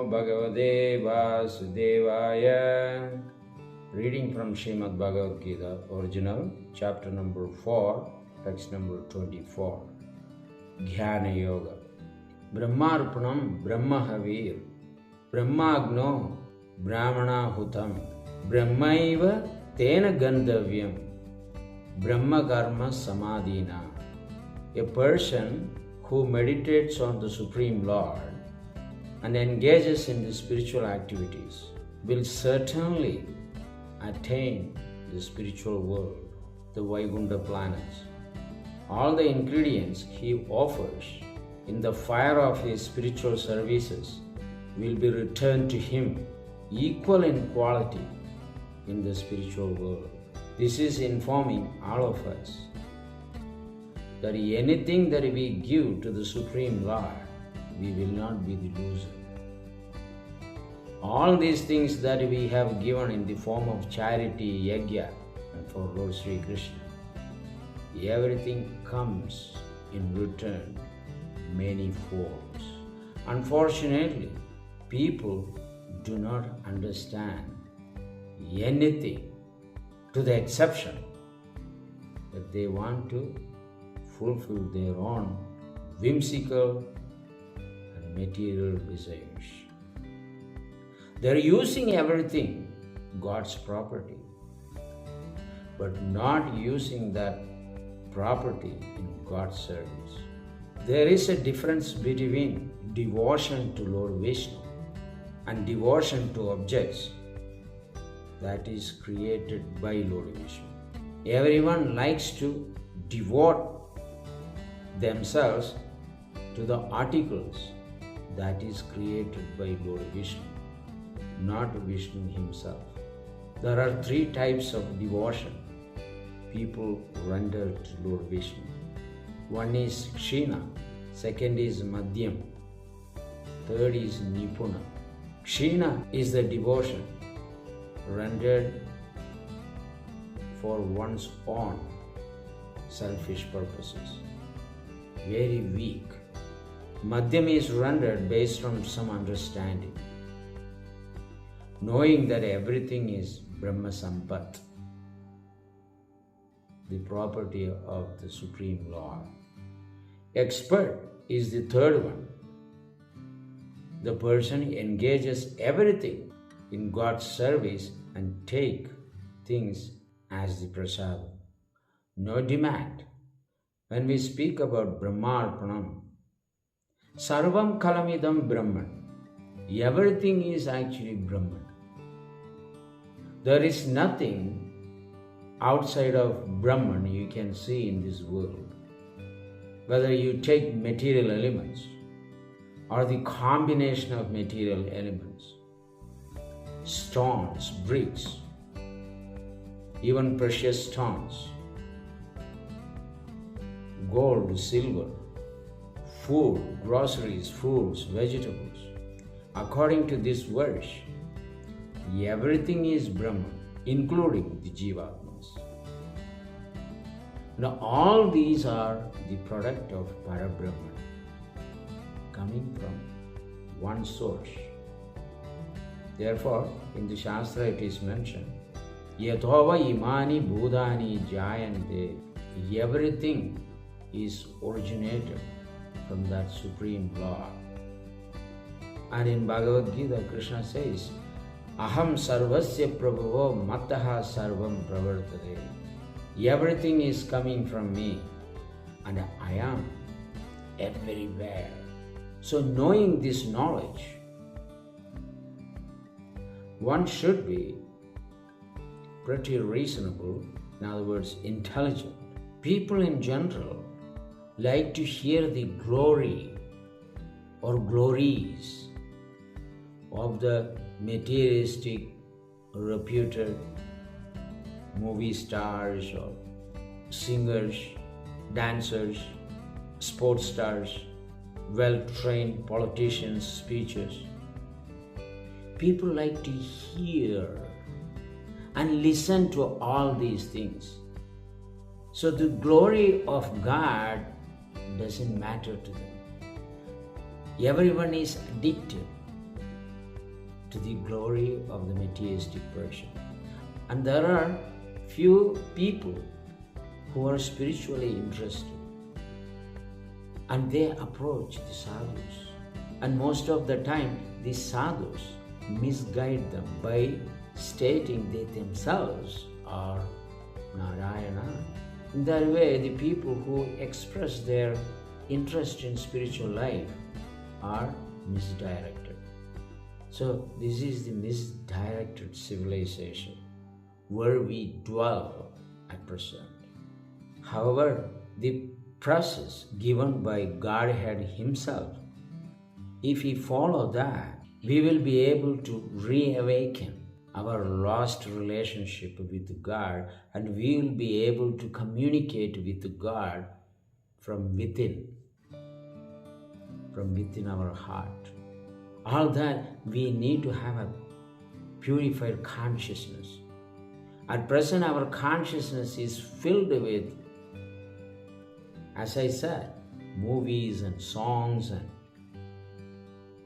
Bhagavate Vasudevaya. Reading from Srimad Bhagavad Gita, original, chapter number 4, text number 24. Jnana Yoga. Brahmarpanam Brahmahavir. Brahmagno Brahmana Hutam. Brahmaiva Tena Gandhavyam. Brahma Karma Samadhina. A person who meditates on the Supreme Lord and engages in the spiritual activities will certainly attain the spiritual world, the Vaikuntha planets. All the ingredients he offers in the fire of his spiritual services will be returned to him equal in quality in the spiritual world. This is informing all of us that anything that we give to the Supreme Lord, we will not be the loser. All these things that we have given in the form of charity, yajna, and for Lord Sri Krishna, everything comes in return many folds. Unfortunately, people do not understand anything to the exception that they want to fulfill their own whimsical and material desires. They are using everything, God's property, but not using that property in God's service. There is a difference between devotion to Lord Vishnu and devotion to objects that is created by Lord Vishnu. Everyone likes to devote themselves to the articles that is created by Lord Vishnu, not Vishnu himself. There are 3 types of devotion people render to Lord Vishnu. One is Kshina, second is Madhyam, third is Nipuna. Kshina is the devotion rendered for one's own selfish purposes, very weak. Madhyam is rendered based on some understanding, knowing that everything is Brahma Sampat, the property of the Supreme Lord. Expert is the third one. The person engages everything in God's service and take things as the prasadam. No demand. When we speak about Brahmarpanam, Sarvam Kalamidam Brahman, everything is actually Brahman. There is nothing outside of Brahman you can see in this world. Whether you take material elements or the combination of material elements, stones, bricks, even precious stones, gold, silver, food, groceries, fruits, vegetables. According to this verse, everything is Brahman, including the Jivatmas. Now all these are the product of Parabrahman, coming from one source. Therefore, in the Shastra it is mentioned, Yatova imani bhudani jayante, everything is originated from that Supreme Lord. And in Bhagavad Gita, Krishna says, Aham sarvasya prabhavo mataha sarvam pravartate. Everything is coming from me and I am everywhere. So knowing this knowledge, one should be pretty reasonable, in other words, intelligent. People in general like to hear the glory or glories of the materialistic, reputed movie stars or singers, dancers, sports stars, well-trained politicians' speeches. People like to hear and listen to all these things. So the glory of God doesn't matter to them. Everyone is addicted to the glory of the materialistic person. And there are few people who are spiritually interested, and they approach the sadhus. And most of the time, the sadhus misguide them by stating they themselves are Narayana. In that way, the people who express their interest in spiritual life are misdirected. So this is the misdirected civilization where we dwell at present. However, the process given by Godhead Himself, if we follow that, we will be able to reawaken our lost relationship with God, and we will be able to communicate with God from within our heart. All that we need to have a purified consciousness. At present, our consciousness is filled with, as I said, movies and songs, and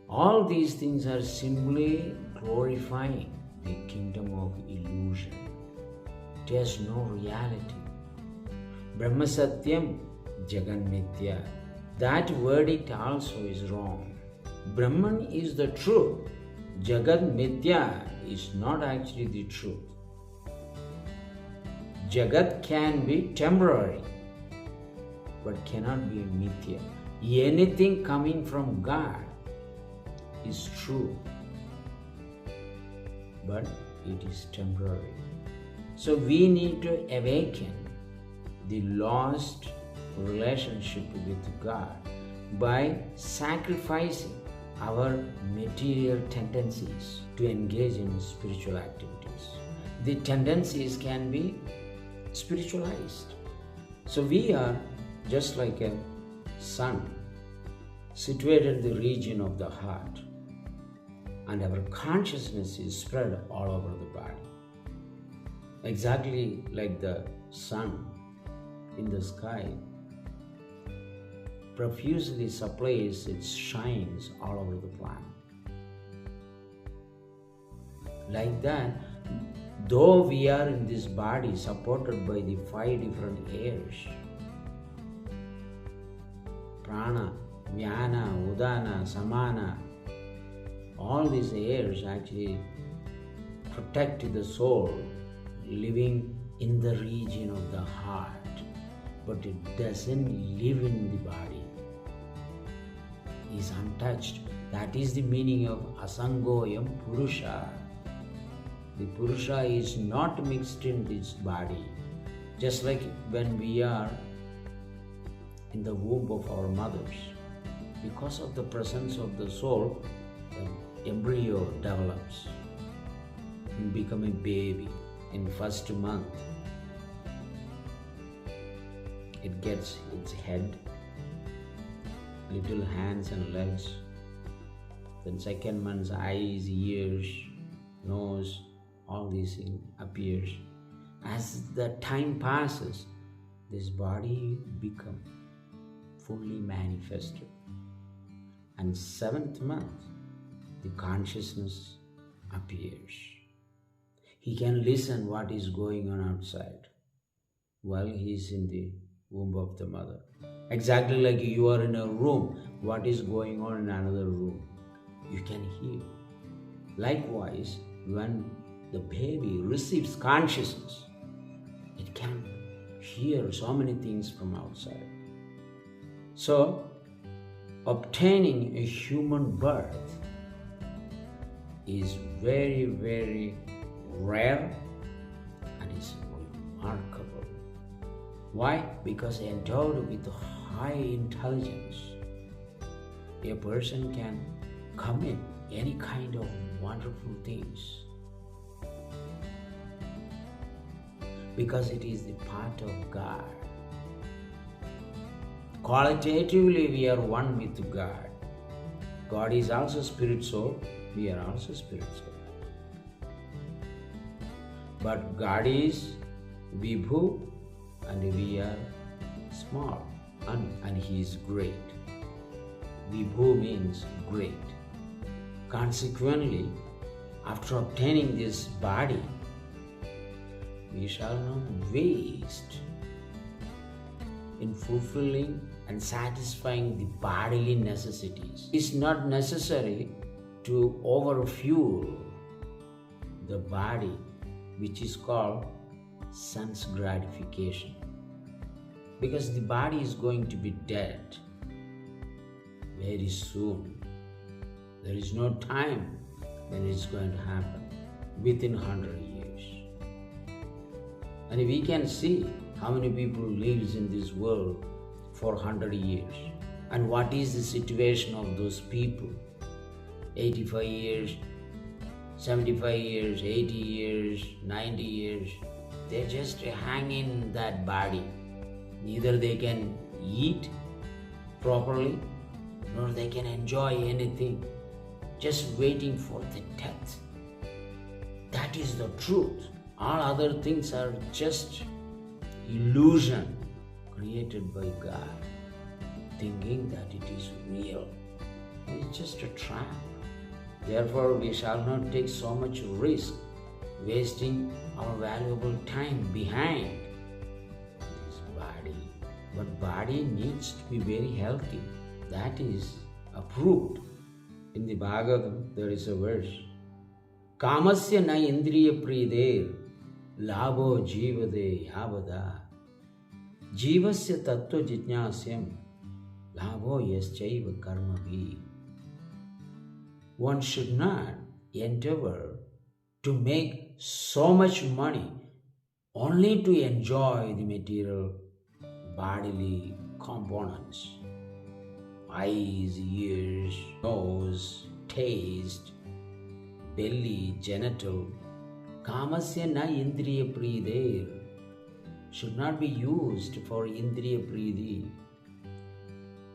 all these things are simply glorifying the kingdom of illusion. It has no reality. Brahma Satyam, Jagan Mithya. That verdict also is wrong. Brahman is the truth. Jagat Mithya is not actually the truth. Jagat can be temporary, but cannot be Mithya. Anything coming from God is true, but it is temporary. So we need to awaken the lost relationship with God by sacrificing our material tendencies to engage in spiritual activities. The tendencies can be spiritualized. So we are just like a sun situated in the region of the heart, and our consciousness is spread all over the body. Exactly like the sun in the sky profusely supplies its shines all over the planet. Like that, though we are in this body supported by the 5 different airs, prana, vyana, udana, samana, all these airs actually protect the soul living in the region of the heart, but it doesn't live in the body. It is untouched. That is the meaning of asangoyam purusha. The purusha is not mixed in this body. Just like when we are in the womb of our mothers, because of the presence of the soul, the embryo develops and becomes a baby. In first month, it gets its head, little hands and legs. Then second month's eyes, ears, nose, all these things appears. As the time passes, this body becomes fully manifested. And 7th month, the consciousness appears. He can listen what is going on outside while he is in the womb of the mother. Exactly like you are in a room, what is going on in another room, you can hear. Likewise, when the baby receives consciousness, it can hear so many things from outside. So, obtaining a human birth is very, very rare and is remarkable. Why? Because endowed with high intelligence, a person can commit any kind of wonderful things because it is the part of God. Qualitatively, we are one with God. God is also spirit soul, we are also spirit soul. But God is Vibhu and we are small, and He is great. Vibhu means great. Consequently, after obtaining this body, we shall not waste in fulfilling and satisfying the bodily necessities. It's not necessary to overfuel the body, which is called sense gratification, because the body is going to be dead very soon. There is no time when it's going to happen, within 100 years. And we can see how many people lives in this world for 100 years. And what is the situation of those people? 85 years, 75 years, 80 years, 90 years. They just hang in that body. Neither they can eat properly, nor they can enjoy anything. Just waiting for the death. That is the truth. All other things are just illusion created by God, thinking that it is real. It's just a trap. Therefore, we shall not take so much risk, wasting our valuable time behind this body. But body needs to be very healthy. That is approved. In the Bhagavatam, there is a verse, Kamasya na indriya prider, labho jivade yavada, jivasya tattva jitnasyam, labho yaschaiva karma bhi. One should not endeavor to make so much money only to enjoy the material bodily components. Eyes, ears, nose, taste, belly, genital. Kamasya na indriya prider should not be used for indriya pridi.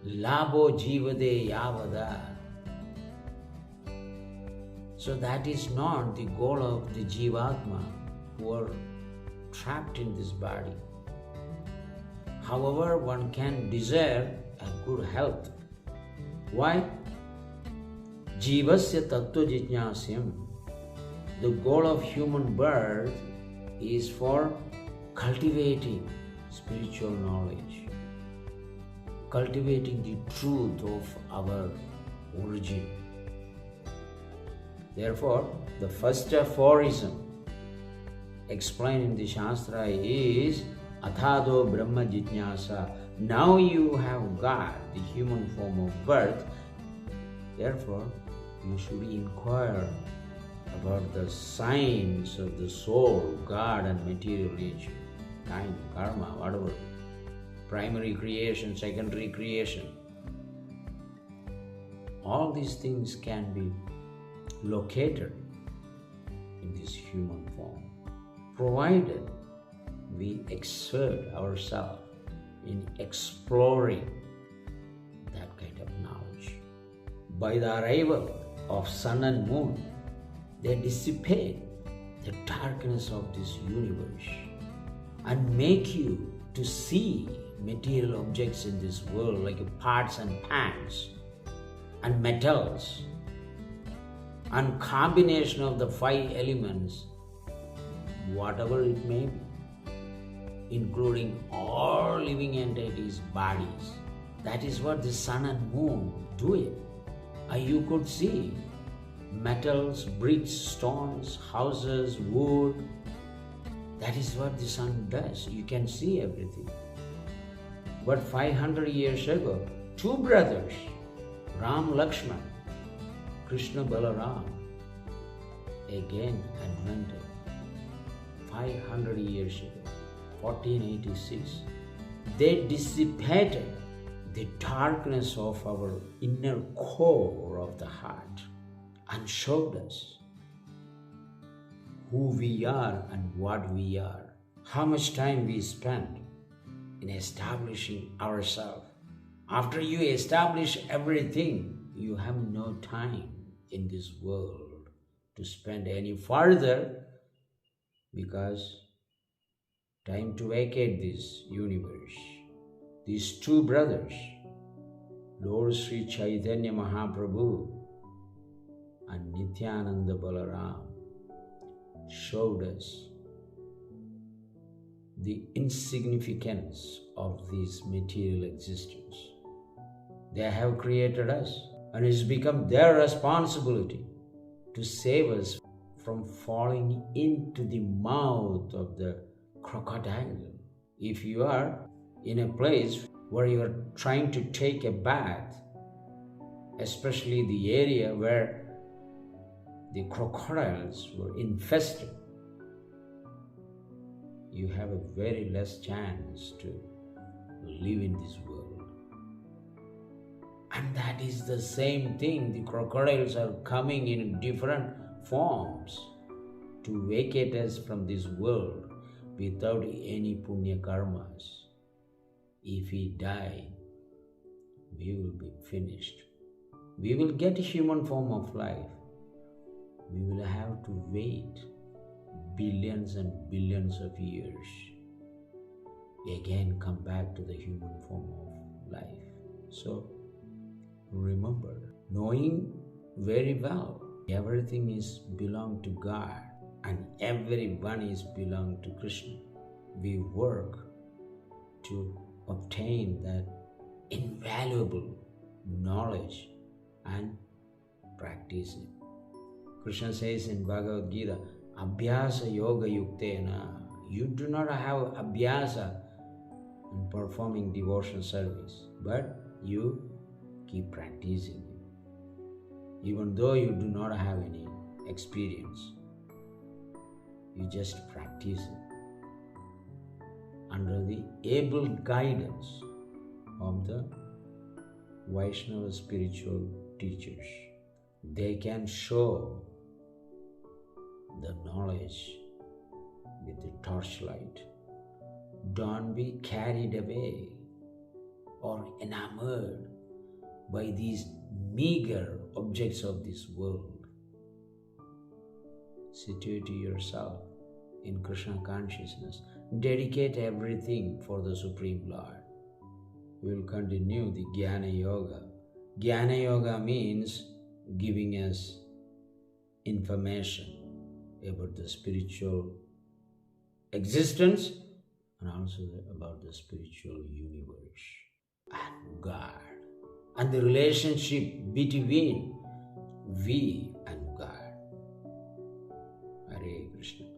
Labho jivade yavada. So that is not the goal of the jivatma who are trapped in this body. However, one can desire a good health. Why? Jivasya tattva jitnasyam. The goal of human birth is for cultivating spiritual knowledge, cultivating the truth of our origin. Therefore, the first aphorism explained in the Shastra is Athado Brahma Jitnyasa. Now you have got the human form of birth, therefore you should inquire about the signs of the soul, God and material nature, time, karma, whatever, primary creation, secondary creation. All these things can be located in this human form, provided we exert ourselves in exploring that kind of knowledge. By the arrival of sun and moon, they dissipate the darkness of this universe and make you to see material objects in this world like pots and pans and metals and combination of the 5 elements, whatever it may be, including all living entities' bodies. That is what the sun and moon do it. You could see metals, bricks, stones, houses, wood. That is what the sun does. You can see everything. But 500 years ago, 2 brothers, Ram Lakshman, Krishna Balaram, again invented 500 years ago, 1486. They dissipated the darkness of our inner core of the heart and showed us who we are and what we are. How much time we spend in establishing ourselves. After you establish everything, you have no time in this world to spend any further, because time to vacate this universe. These 2 brothers, Lord Sri Chaitanya Mahaprabhu and Nityananda Balaram showed us the insignificance of this material existence. They have created us, and it's become their responsibility to save us from falling into the mouth of the crocodile. If you are in a place where you are trying to take a bath, especially the area where the crocodiles were infested, you have a very less chance to live in this world. And that is the same thing. The crocodiles are coming in different forms to vacate us from this world without any punya karmas. If we die, we will be finished. We will get a human form of life. We will have to wait billions and billions of years. Again, come back to the human form of life. So, remember, knowing very well everything is belong to God and everyone is belong to Krishna. We work to obtain that invaluable knowledge and practice it. Krishna says in Bhagavad Gita, Abhyasa Yoga Yuktena. You do not have abhyasa in performing devotional service, but you keep practicing it. Even though you do not have any experience, you just practice it under the able guidance of the Vaishnava spiritual teachers. They can show the knowledge with the torchlight. Don't be carried away or enamored by these meager objects of this world. Situate yourself in Krishna consciousness. Dedicate everything for the Supreme Lord. We will continue the Jnana Yoga. Jnana Yoga means giving us information about the spiritual existence and also about the spiritual universe and God and the relationship between we and God. Hare Krishna.